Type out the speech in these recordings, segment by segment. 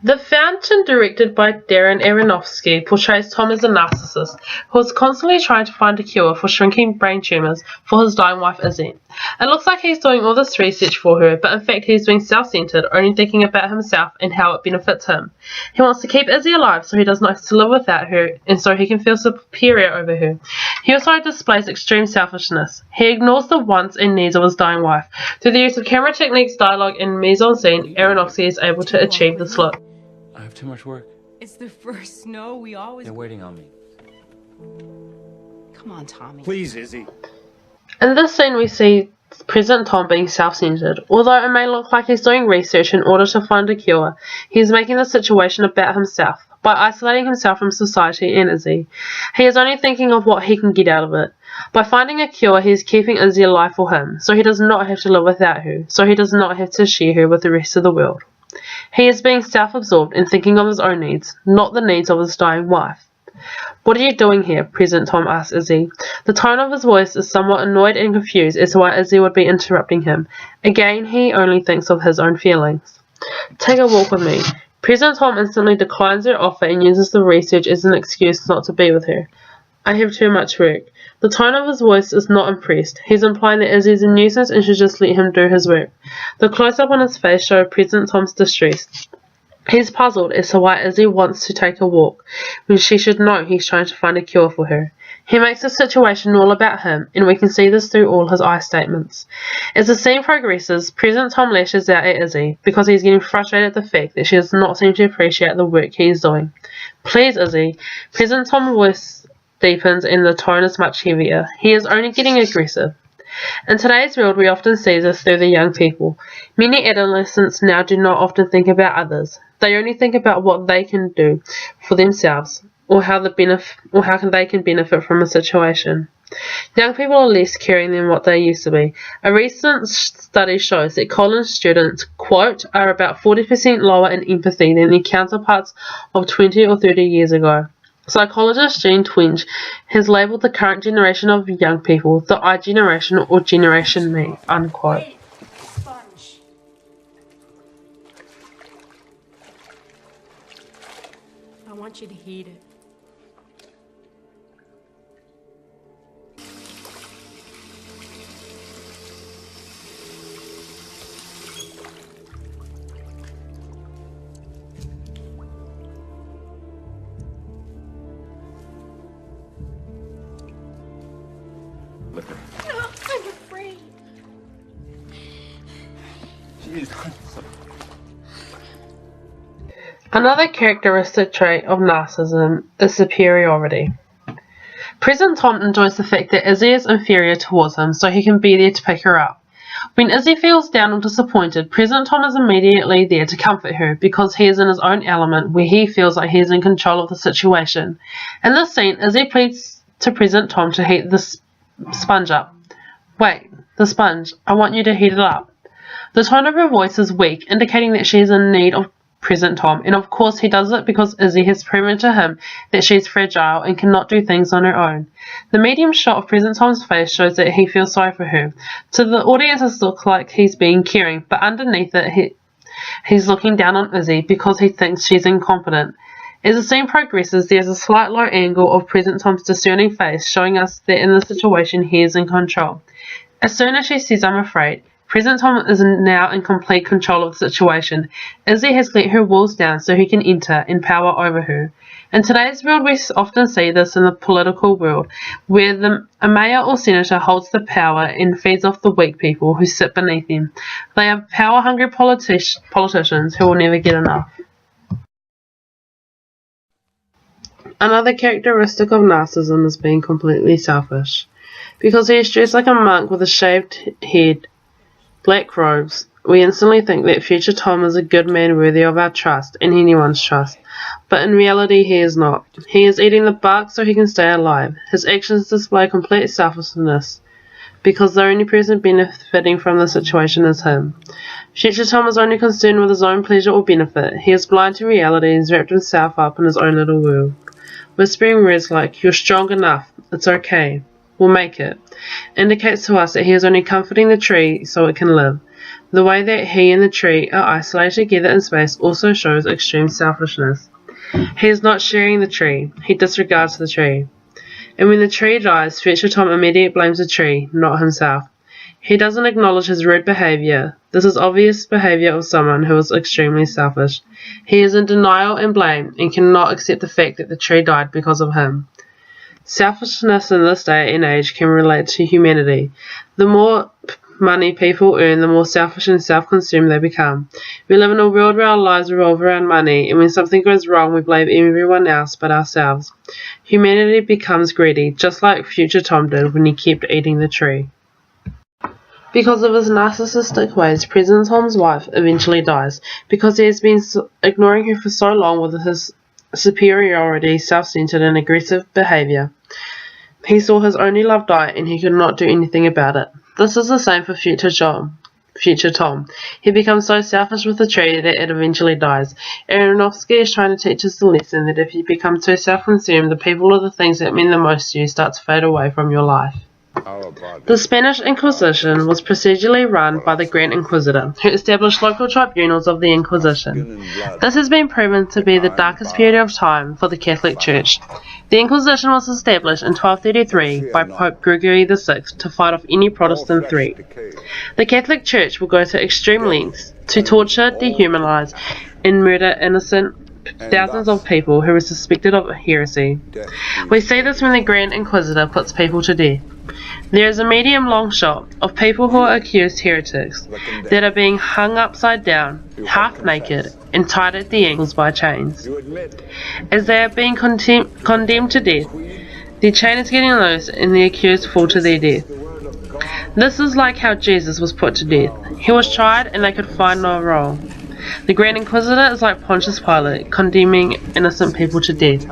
The Fountain, directed by Darren Aronofsky, portrays Tom as a narcissist who is constantly trying to find a cure for shrinking brain tumours for his dying wife Izzy. It looks like he's doing all this research for her, but in fact he's being self-centered, only thinking about himself and how it benefits him. He wants to keep Izzy alive so he does not have to live without her and so he can feel superior over her. He also displays extreme selfishness. He ignores the wants and needs of his dying wife. Through the use of camera techniques, dialogue, and mise-en-scene, Aronofsky is able to achieve this look. I have too much work. It's the first snow. We always... They're waiting on me. Come on, Tommy. Please, Izzy. In this scene we see President Tom being self-centered. Although it may look like he's doing research in order to find a cure, he is making the situation about himself. By isolating himself from society and Izzy, he is only thinking of what he can get out of it. By finding a cure, he is keeping Izzy alive for him, so he does not have to live without her, so he does not have to share her with the rest of the world. He is being self-absorbed and thinking of his own needs, not the needs of his dying wife. "What are you doing here?" President Tom asks Izzy. The tone of his voice is somewhat annoyed and confused as to why Izzy would be interrupting him. Again, he only thinks of his own feelings. "Take a walk with me." President Tom instantly declines her offer and uses the research as an excuse not to be with her. "I have too much work." The tone of his voice is not impressed. He's implying that Izzy is a nuisance and should just let him do his work. The close-up on his face shows President Tom's distress. He's puzzled as to why Izzy wants to take a walk, when she should know he's trying to find a cure for her. He makes the situation all about him, and we can see this through all his eye statements. As the scene progresses, President Tom lashes out at Izzy, because he's getting frustrated at the fact that she does not seem to appreciate the work he is doing. "Please, Izzy." President Tom's voice deepens and the tone is much heavier. He is only getting aggressive. In today's world, we often see this through the young people. Many adolescents now do not often think about others. They only think about what they can do for themselves, or how they can benefit from a situation. Young people are less caring than what they used to be. A recent study shows that college students, quote, are about 40% lower in empathy than their counterparts of 20 or 30 years ago. Psychologist Jean Twenge has labelled the current generation of young people the I generation or Generation Me, unquote. Wait, sponge. I want you to heat it. Liquor. I'm afraid. Jeez. Another characteristic trait of narcissism is superiority. President Tom enjoys the fact that Izzy is inferior towards him, so he can be there to pick her up. When Izzy feels down or disappointed, President Tom is immediately there to comfort her because he is in his own element where he feels like he is in control of the situation. In this scene, Izzy pleads to President Tom to heat the sponge up. "Wait, the sponge. I want you to heat it up." The tone of her voice is weak, indicating that she is in need of President Tom, and of course he does it because Izzy has proven to him that she is fragile and cannot do things on her own. The medium shot of President Tom's face shows that he feels sorry for her. To the audience it looks like he's being caring, but underneath it he's looking down on Izzy because he thinks she's incompetent. As the scene progresses, there's a slight low angle of President Tom's discerning face, showing us that in the situation he is in control. As soon as she says, "I'm afraid," President Tom is now in complete control of the situation. Izzy has let her walls down so he can enter and power over her. In today's world, we often see this in the political world, where a mayor or senator holds the power and feeds off the weak people who sit beneath them. They are power-hungry politicians who will never get enough. Another characteristic of narcissism is being completely selfish. Because he is dressed like a monk with a shaved head, black robes, we instantly think that future Tom is a good man worthy of our trust and anyone's trust, but in reality he is not. He is eating the bark so he can stay alive. His actions display complete selflessness, because the only person benefiting from the situation is him. Future Tom is only concerned with his own pleasure or benefit. He is blind to reality and has wrapped himself up in his own little world. Whispering words like, "You're strong enough, it's okay, we'll make it," indicates to us that he is only comforting the tree so it can live. The way that he and the tree are isolated together in space also shows extreme selfishness. He is not sharing the tree, he disregards the tree. And when the tree dies, Future Tom immediately blames the tree, not himself. He doesn't acknowledge his rude behaviour. This is obvious behaviour of someone who is extremely selfish. He is in denial and blame, and cannot accept the fact that the tree died because of him. Selfishness in this day and age can relate to humanity. The more money people earn, the more selfish and self-consumed they become. We live in a world where our lives revolve around money, and when something goes wrong, we blame everyone else but ourselves. Humanity becomes greedy, just like Future Tom did when he kept eating the tree. Because of his narcissistic ways, President Tom's wife eventually dies, because he has been ignoring her for so long with his superiority, self-centered and aggressive behaviour. He saw his only love die, and he could not do anything about it. This is the same for Future Tom. He becomes so selfish with the tree that it eventually dies. Aronofsky is trying to teach us the lesson that if you become too self-consumed, the people or the things that mean the most to you start to fade away from your life. The Spanish Inquisition was procedurally run by the Grand Inquisitor, who established local tribunals of the Inquisition. This has been proven to be the darkest period of time for the Catholic Church. The Inquisition was established in 1233 by Pope Gregory VI to fight off any Protestant threat. The Catholic Church will go to extreme lengths to torture, dehumanize, and murder innocent thousands of people who were suspected of heresy. We see this when the Grand Inquisitor puts people to death. There is a medium-long shot of people who are accused heretics that are being hung upside down, half naked, and tied at the ankles by chains. As they are being condemned to death, the chain is getting loose and the accused fall to their death. This is like how Jesus was put to death. He was tried and they could find no wrong. The Grand Inquisitor is like Pontius Pilate, condemning innocent people to death.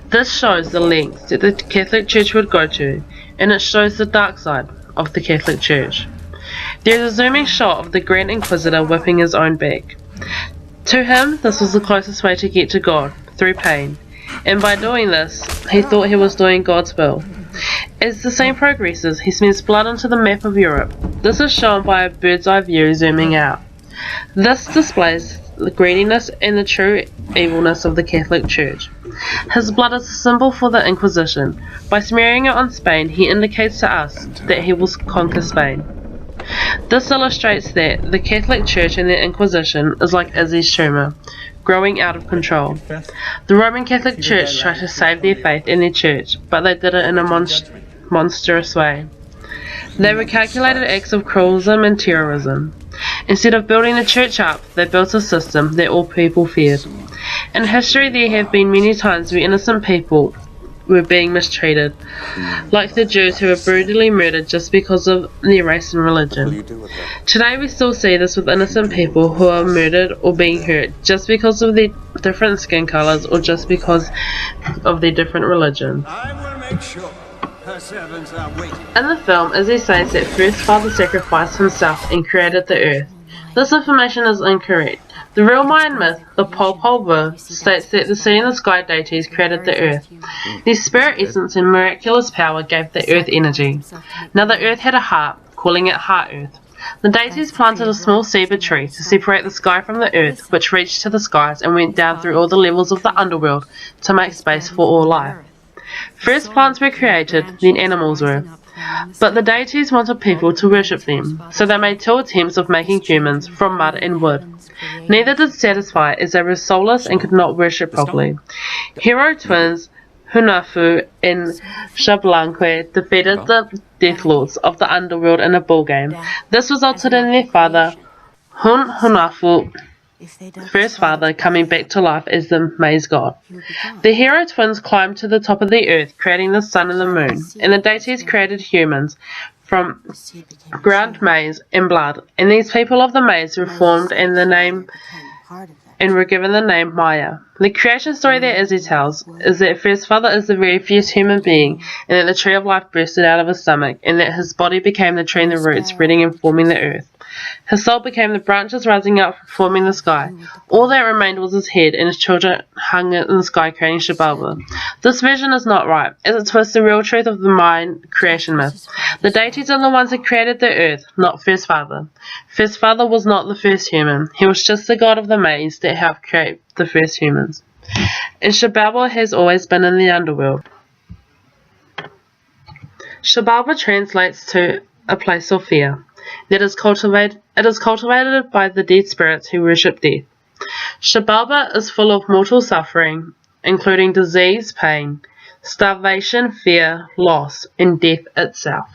This shows the lengths that the Catholic Church would go to, and it shows the dark side of the Catholic Church. There is a zooming shot of the Grand Inquisitor whipping his own back. To him, this was the closest way to get to God, through pain, and by doing this, he thought he was doing God's will. As the scene progresses, he smears blood onto the map of Europe. This is shown by a bird's eye view zooming out. This displays the greediness and the true evilness of the Catholic Church. His blood is a symbol for the Inquisition. By smearing it on Spain, he indicates to us that he will conquer Spain. This illustrates that the Catholic Church and the Inquisition is like Izzy's tumour, growing out of control. The Roman Catholic Church tried to save their faith in their church, but they did it in a monstrous way. They were calculated acts of cruelism and terrorism. Instead of building the church up, they built a system that all people feared. In history, there have been many times where innocent people were being mistreated, like the Jews who were brutally murdered just because of their race and religion. Today we still see this with innocent people who are murdered or being hurt just because of their different skin colours or just because of their different religion. I will make sure her servants are waiting. In the film, Izzy says that first Father sacrificed himself and created the earth. This information is incorrect. The real Mayan myth, the Popol Vuh, states that the sea and the sky deities created the earth. Their spirit essence and miraculous power gave the earth energy. Now the earth had a heart, calling it Heart Earth. The deities planted a small ceiba tree to separate the sky from the earth, which reached to the skies and went down through all the levels of the underworld to make space for all life. First plants were created, then animals were. But the deities wanted people to worship them, so they made two attempts of making humans from mud and wood. Neither did satisfy, as they were soulless and could not worship properly. Hero twins Hunahpu and Xbalanque defeated the Death Lords of the underworld in a ball game. This resulted in their father, Hunahpu, first father, coming back to life as the maize god. The hero twins climbed to the top of the earth, creating the sun and the moon, and the deities created humans from ground maize and blood, and these people of the maize were formed and were given the name Maya. The creation story that Izzy tells is that First Father is the very first human being, and that the tree of life bursted out of his stomach, and that his body became the tree and the root, spreading and forming the earth. His soul became the branches rising up, forming the sky. All that remained was his head, and his children hung in the sky, creating Xibalba. This version is not right, as it twists the real truth of the Mayan creation myth. The deities are the ones that created the earth, not First Father. First Father was not the first human. He was just the god of the maize that helped create the first humans. And Xibalba has always been in the underworld. Xibalba translates to a place of fear. It is cultivated by the dead spirits who worship death. Xibalba is full of mortal suffering, including disease, pain, starvation, fear, loss, and death itself.